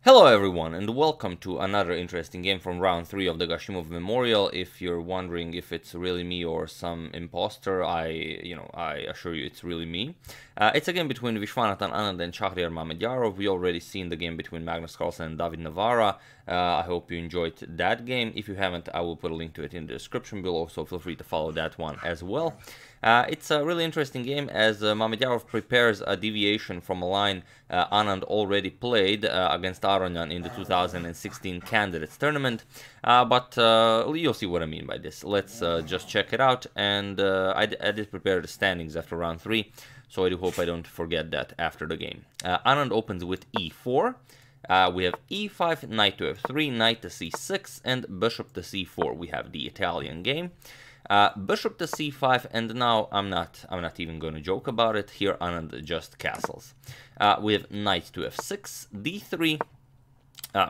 Hello everyone and welcome to another interesting game from round 3 of the Gashimov Memorial. If you're wondering if it's really me or some imposter, I assure you it's really me. It's a game between Viswanathan, Anand and Shakhriyar Mamedyarov. We already seen the game between Magnus Carlsen and David Navara. I hope you enjoyed that game. If you haven't, I will put a link to it in the description below, so feel free to follow that one as well. It's a really interesting game as Mamedyarov prepares a deviation from a line Anand already played against Aronyan in the 2016 Candidates Tournament, but you'll see what I mean by this. Let's just check it out, and I did prepare the standings after round 3, so I do hope I don't forget that after the game. Anand opens with e4. We have e5, knight to f3, knight to c6, and bishop to c4. We have the Italian game. Bishop to c5, and now I'm not even going to joke about it. Here Anand just castles. We have knight to f6, d3.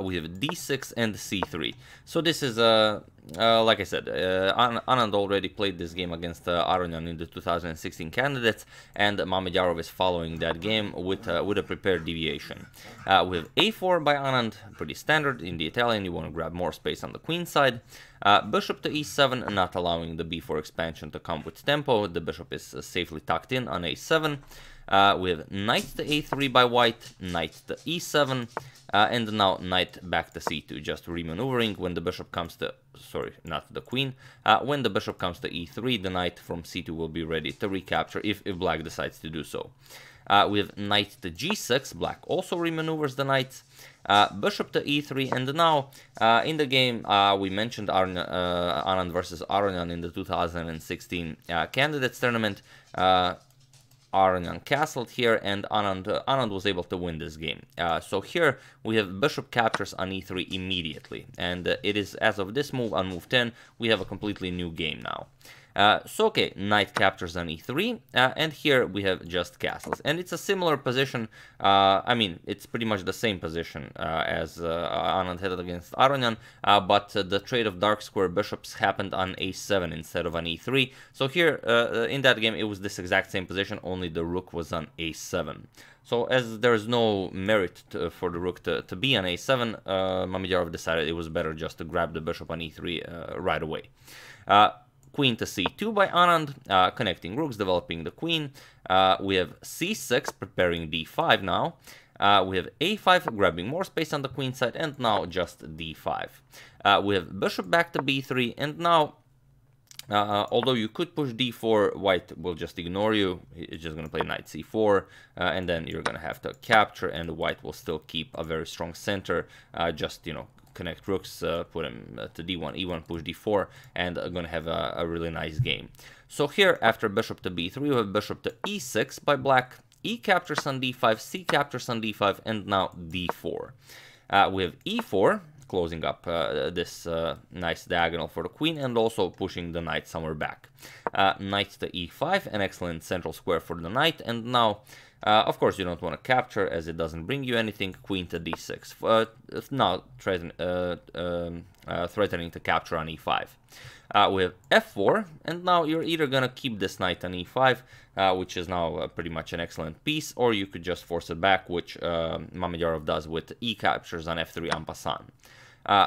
We have d6 and c3. So this is like I said, Anand already played this game against Aronyan in the 2016 Candidates, and Mamedyarov is following that game with a prepared deviation. We have a4 by Anand, pretty standard. In the Italian, you want to grab more space on the queen side. Bishop to e7, not allowing the b4 expansion to come with tempo. The bishop is safely tucked in on a7. We have knight to a3 by white, knight to e7, and now knight back to c2, just remaneuvering. When the bishop comes to, sorry, not the queen, when the bishop comes to e3, the knight from c2 will be ready to recapture if black decides to do so. We have knight to g6, black also remaneuvers the knights, bishop to e3, and now in the game we mentioned Anand versus Aronyan in the 2016 Candidates Tournament. Aronyan castled here, and Anand was able to win this game. So here we have bishop captures on e3 immediately, and it is as of this move on move 10 we have a completely new game now. So okay, knight captures on e3, and here we have just castles, and it's a similar position. I mean, it's pretty much the same position as Anand had against Aronyan, but the trade of dark square bishops happened on a7 instead of on e3. So here in that game it was this exact same position, only the rook was on a7. So as there's no merit for the rook to be on a7, Mamedyarov decided it was better just to grab the bishop on e3 right away. Queen to c2 by Anand, connecting rooks, developing the queen. We have c6, preparing d5 now. We have a5, grabbing more space on the queen side, and now just d5. We have bishop back to b3, and now, although you could push d4, white will just ignore you. It's just going to play knight c4, and then you're going to have to capture, and white will still keep a very strong center, just, connect rooks, put him to d1, e1, push d4, and going to have a really nice game. So here, after bishop to b3, we have bishop to e6 by black, e captures on d5, c captures on d5, and now d4. We have e4, closing up this nice diagonal for the queen, and also pushing the knight somewhere back. Knight to e5, an excellent central square for the knight, and now of course, you don't want to capture as it doesn't bring you anything. Queen to d6. Now threatening to capture on e5. We have f4, and now you're either going to keep this knight on e5, which is now pretty much an excellent piece, or you could just force it back, which Mamedyarov does with e captures on f3 en passant.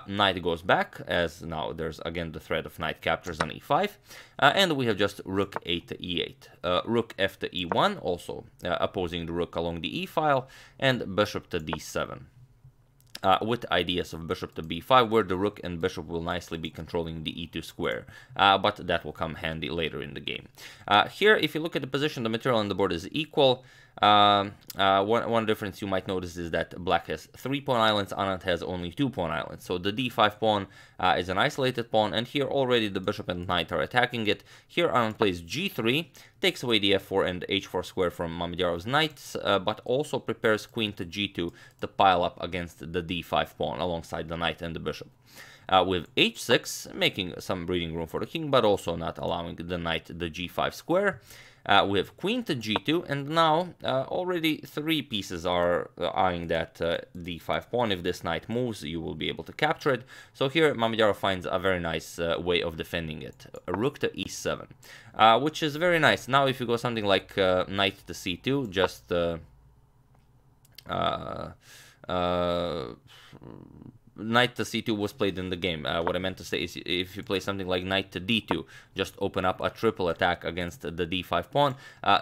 Knight goes back, as now there's again the threat of knight captures on e5, and we have just rook a to e8, rook f to e1, also opposing the rook along the e file, and bishop to d7, with ideas of bishop to b5, where the rook and bishop will nicely be controlling the e2 square, but that will come handy later in the game. Here, if you look at the position, the material on the board is equal. One difference you might notice is that black has 3 pawn islands, Anand has only 2 pawn islands. So the d5 pawn is an isolated pawn, and here already the bishop and knight are attacking it. Here Anand plays g3, takes away the f4 and h4 square from Mamedyarov's knights, but also prepares queen to g2 to pile up against the d5 pawn alongside the knight and the bishop. With h6, making some breathing room for the king, but also not allowing the knight the g5 square. We have queen to g2, and now already 3 pieces are eyeing that d5 pawn. If this knight moves, you will be able to capture it. So here Mamedyarov finds a very nice way of defending it. A rook to e7, which is very nice. Now if you go something like knight to c2, just knight to c2 was played in the game. What I meant to say is if you play something like knight to d2, just open up a triple attack against the d5 pawn,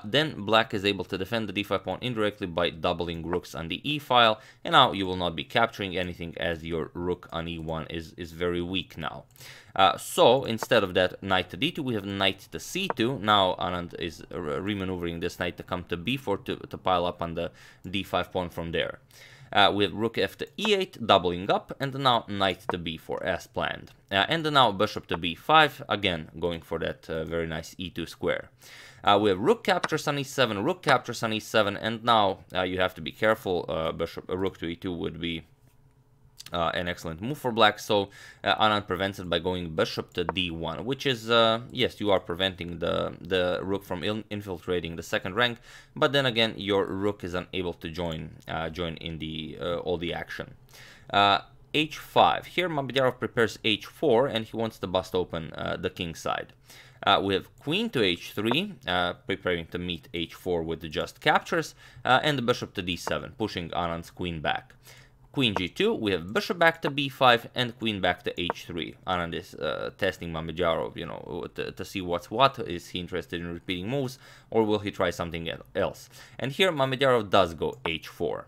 then black is able to defend the d5 pawn indirectly by doubling rooks on the e file, and now you will not be capturing anything as your rook on e1 is very weak now. So instead of that knight to d2, we have knight to c2. Now Anand is remaneuvering this knight to come to b4 to pile up on the d5 pawn from there. We have rook f to e8, doubling up, and now knight to b4 as planned. And now bishop to b5, again going for that very nice e2 square. We have rook captures on e7, rook captures on e7, and now you have to be careful. Rook to e2 would be an excellent move for black, so Anand prevents it by going bishop to d1, which is, yes, you are preventing the rook from infiltrating the second rank, but then again, your rook is unable to join in the all the action. h5. Here Mamedyarov prepares h4, and he wants to bust open the king side. We have queen to h3, preparing to meet h4 with the just captures, and the bishop to d7, pushing Anand's queen back. Queen g2, we have bishop back to b5 and queen back to h3. Anand is testing Mamedyarov, you know, to see what's what. Is he interested in repeating moves, or will he try something else? And here Mamedyarov does go h4.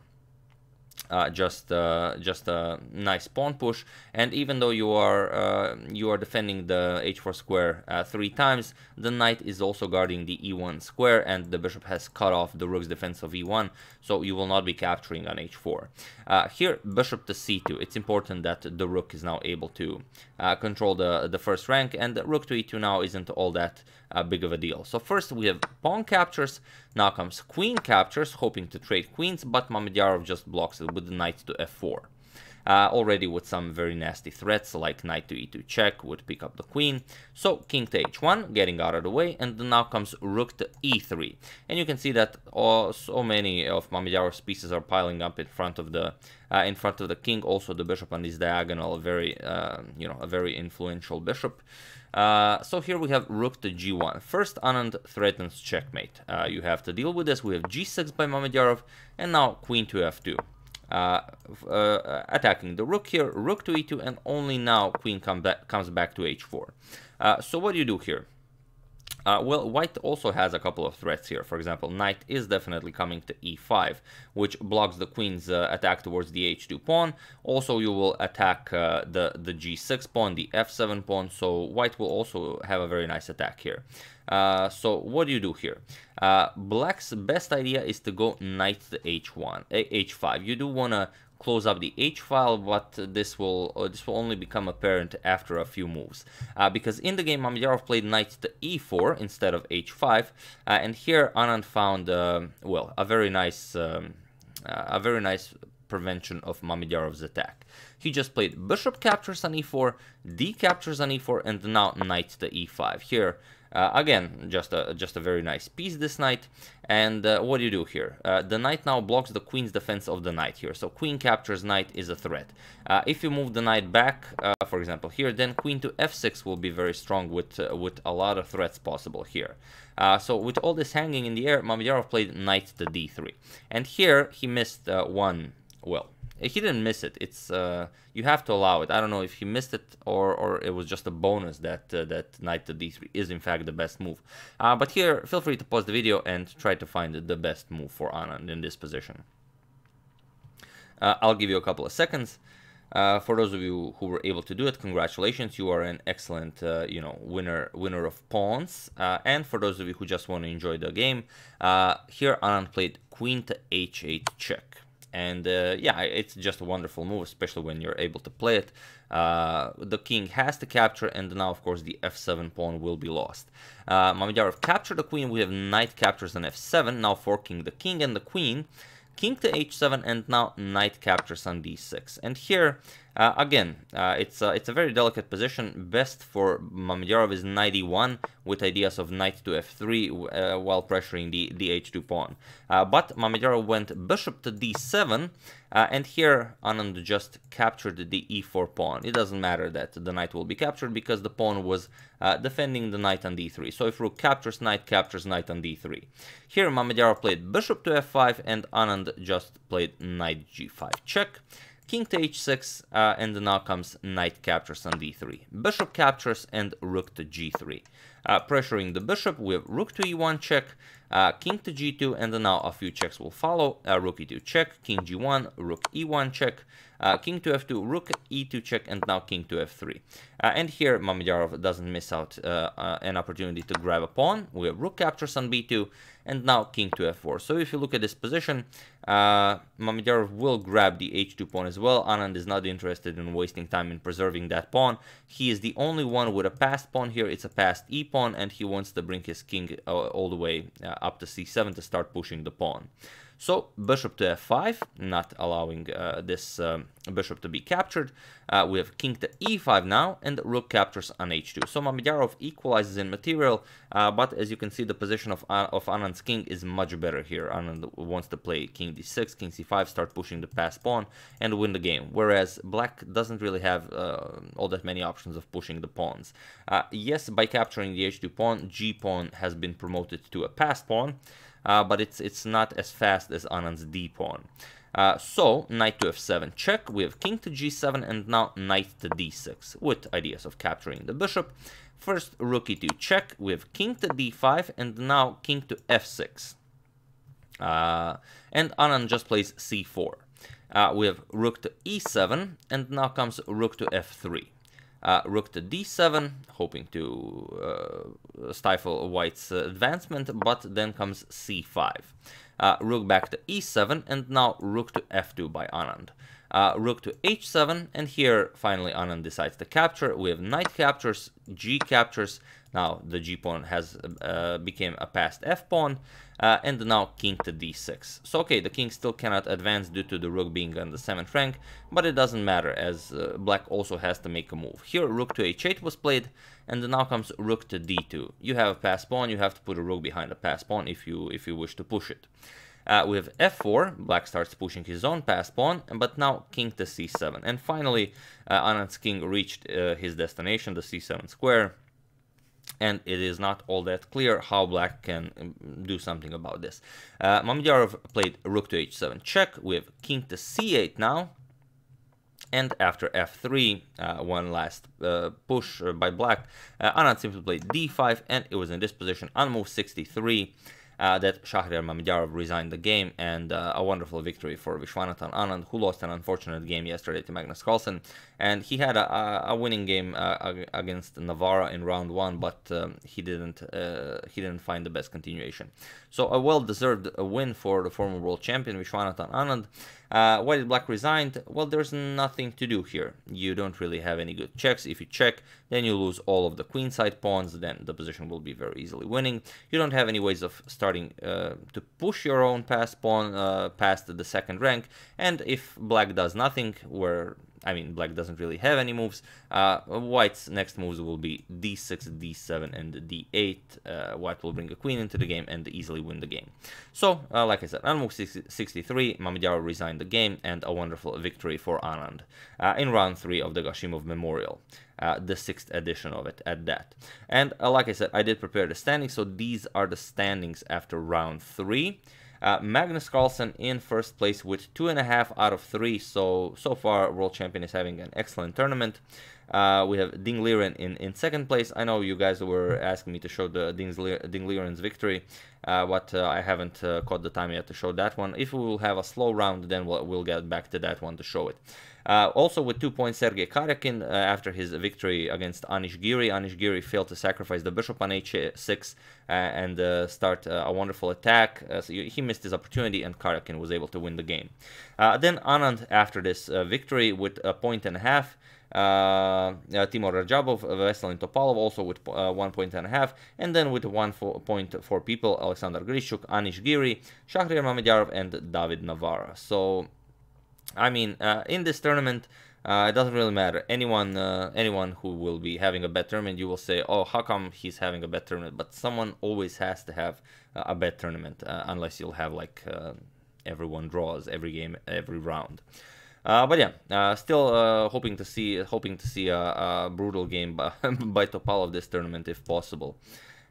Just a nice pawn push, and even though you are defending the h4 square 3 times, the knight is also guarding the e1 square, and the bishop has cut off the rook's defense of e1, so you will not be capturing on h4. Here bishop to c2. It's important that the rook is now able to control the first rank, and the rook to e2 now isn't all that big of a deal. So first we have pawn captures, now comes queen captures, hoping to trade queens, but Mamedyarov just blocks it with the knight to f4. Already with some very nasty threats like knight to e2 check would pick up the queen. So king to h1, getting out of the way, and then now comes rook to e3. And you can see that so many of Mamedyarov's pieces are piling up in front of the king. Also the bishop on this diagonal, very a very influential bishop. So here we have rook to g1. First Anand threatens checkmate. You have to deal with this. We have g6 by Mamedyarov, and now queen to f2. Attacking the rook here, rook to e2, and only now queen comes back to h4. So what do you do here? Well, white also has a couple of threats here. For example, knight is definitely coming to e5, which blocks the queen's attack towards the h2 pawn. Also, you will attack the g6 pawn, the f7 pawn, so white will also have a very nice attack here. So what do you do here? Black's best idea is to go knight to h5. You do want to close up the h file, but this will only become apparent after a few moves, because in the game Mamedyarov played knight to e4 instead of h5, and here Anand found well, a very nice prevention of Mamedyarov's attack. He just played bishop captures on e4, d captures on e4, and now knight to e5. Here again, just a very nice piece, this knight. And what do you do here? The knight now blocks the queen's defense of the knight here. So queen captures knight is a threat. If you move the knight back, for example here, then queen to f6 will be very strong with a lot of threats possible here. So with all this hanging in the air, Mamedyarov played knight to d3. And here he missed one, well, he didn't miss it. It's you have to allow it. I don't know if he missed it or it was just a bonus that that knight to d3 is in fact the best move. But here, feel free to pause the video and try to find the best move for Anand in this position. I'll give you a couple of seconds. For those of you who were able to do it, congratulations. You are an excellent, winner of pawns. And for those of you who just want to enjoy the game, here Anand played queen to h8 check. And yeah, it's just a wonderful move, especially when you're able to play it. The king has to capture, and now, of course, the f7 pawn will be lost. Mamedyarov captured the queen. We have knight captures on f7, now forking the king and the queen. King to h7, and now knight captures on d6. And here, again, it's a very delicate position. Best for Mamedyarov is knight e1 with ideas of knight to f3 while pressuring the h2 pawn. But Mamedyarov went bishop to d7, and here Anand just captured the e4 pawn. It doesn't matter that the knight will be captured because the pawn was defending the knight on d3. So if rook captures knight on d3. Here Mamedyarov played bishop to f5, and Anand just played knight g5 check. king to h6, and now comes knight captures on d3. Bishop captures and rook to g3. Pressuring the bishop, we have rook to e1 check, king to g2, and then now a few checks will follow. Rook e2 check, king g1, rook e1 check, king to f2, rook e2 check, and now king to f3. And here Mamedyarov doesn't miss out an opportunity to grab a pawn. We have rook captures on b2, and now king to f4. So if you look at this position, Mamedyarov will grab the h2 pawn as well. Anand is not interested in wasting time in preserving that pawn. He is the only one with a passed pawn here. It's a passed e pawn, and he wants to bring his king all the way up to c7 to start pushing the pawn. So bishop to f5, not allowing this bishop to be captured. We have king to e5 now, and rook captures on h2. So Mamedyarov equalizes in material, but as you can see, the position of Anand's king is much better here. Anand wants to play king d6, king c5, start pushing the passed pawn, and win the game. Whereas black doesn't really have all that many options of pushing the pawns. Yes, by capturing the h2 pawn, g pawn has been promoted to a passed pawn. But it's not as fast as Anand's d pawn. So knight to f7 check, we have king to g7, and now knight to d6 with ideas of capturing the bishop. First rook e2 check, we have king to d5, and now king to f6. And Anand just plays c4. We have rook to e7, and now comes rook to f3. Rook to d7, hoping to stifle white's advancement, but then comes c5. Rook back to e7, and now rook to f2 by Anand. Rook to h7, and here finally Anand decides to capture. We have knight captures, g captures. Now the g pawn has became a passed f pawn, and now king to d6. So okay, the king still cannot advance due to the rook being on the 7th rank, but it doesn't matter as black also has to make a move. Here rook to h8 was played, and now comes rook to d2. You have a passed pawn, you have to put a rook behind a passed pawn if you wish to push it. We have f4, black starts pushing his own passed pawn, but now king to c7. And finally, Anand's king reached his destination, the c7 square. And it is not all that clear how black can do something about this. Mamedyarov played rook to h7 check. We have king to c8 now. And after f3, one last push by black, Anand simply played d5, and it was in this position on move 63 that Shakhriyar Mamedyarov resigned the game, and a wonderful victory for Viswanathan Anand, who lost an unfortunate game yesterday to Magnus Carlsen. And he had a winning game against Navarra in round 1, but he didn't find the best continuation. So a well-deserved win for the former world champion Viswanathan Anand. Why did black resign? Well, there's nothing to do here. You don't really have any good checks. If you check, then you lose all of the queenside pawns, then the position will be very easily winning. You don't have any ways of starting to push your own passed pawn past the 2nd rank, and if black does nothing, black doesn't really have any moves, white's next moves will be d6, d7, and d8. White will bring a queen into the game and easily win the game. So, like I said, on move 63, Mamedyarov resigned the game, and a wonderful victory for Anand in round 3 of the Gashimov Memorial. The 6th edition of it at that. And like I said, I did prepare the standings, so these are the standings after round 3. Magnus Carlsen in first place with 2.5 out of 3, so far world champion is having an excellent tournament. We have Ding Liren in 2nd place. I know you guys were asking me to show the Ding Liren's victory, but I haven't caught the time yet to show that one. If we will have a slow round, then we'll get back to that one to show it. Also with 2 points, Sergei Karyakin, after his victory against Anish Giri. Anish Giri failed to sacrifice the bishop on h6 and start a wonderful attack. So he missed his opportunity, and Karyakin was able to win the game. Then Anand, after this victory, with a 1.5 Timur Rajabov, Veselin Topalov also with 1.5 points, and then with 1.4 people, Alexander Grishuk, Anish Giri, Shakhriyar Mamedyarov, and David Navarra. So, I mean, in this tournament, it doesn't really matter. Anyone who will be having a bad tournament, you will say, oh, how come he's having a bad tournament? But someone always has to have a bad tournament, unless you'll have like everyone draws every game, every round. But yeah, still hoping to see a brutal game by Topalov this tournament if possible.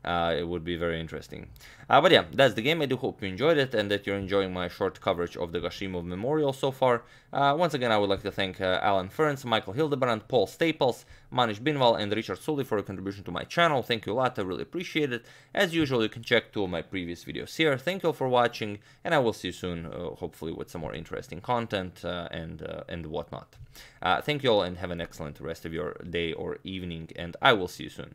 It would be very interesting. But yeah, that's the game. I do hope you enjoyed it and that you're enjoying my short coverage of the Gashimov Memorial so far. Once again, I would like to thank Alan Ferns, Michael Hildebrand, Paul Staples, Manish Binwal, and Richard Sully for your contribution to my channel. Thank you a lot. I really appreciate it. As usual, you can check 2 of my previous videos here. Thank you all for watching, and I will see you soon, hopefully with some more interesting content and whatnot. Thank you all, and have an excellent rest of your day or evening, and I will see you soon.